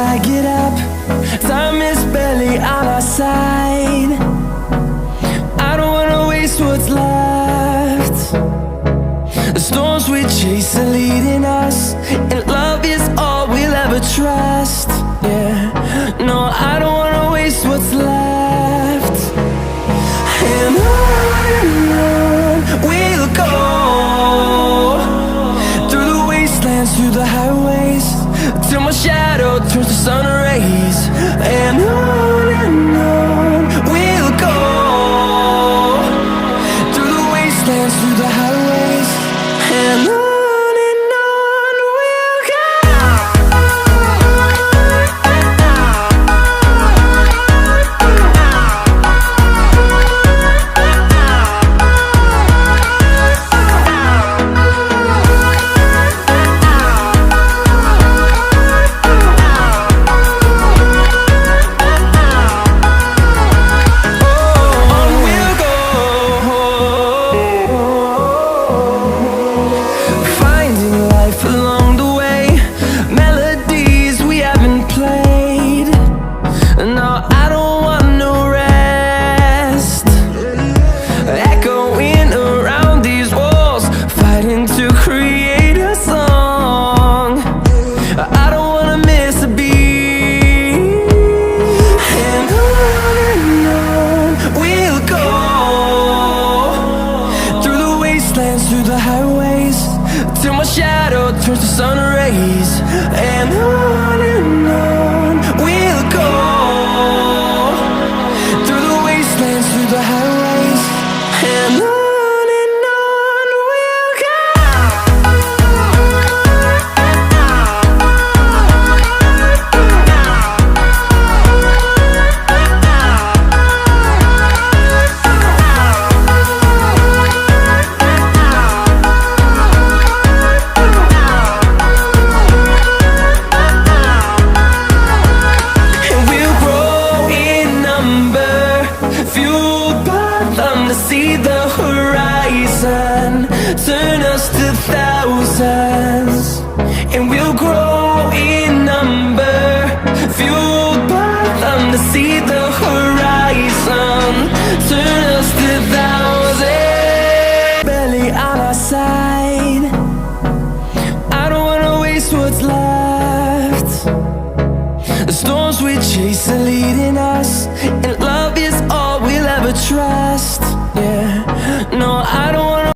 I get up, time is barely on our side. I don't wanna waste what's left. The storms we chase are leading us, and love is all we'll ever trust. Yeah, no, I don't wanna waste what's left. And on we'll go, through the wastelands, through the highways, till my shadow turns to sun rays. And on we'll go, through the wastelands, through the highways, and on we'll go. Through the highways, till my shadow turns to sun rays. And on we'll go, through the wastelands, through the highways, and on we'll go. See the horizon turn us to thousands, and we'll grow in number, fueled by them to see the horizon turn us to thousands. Barely on our side, I don't wanna waste what's left. The storms we chase are leading us, and love is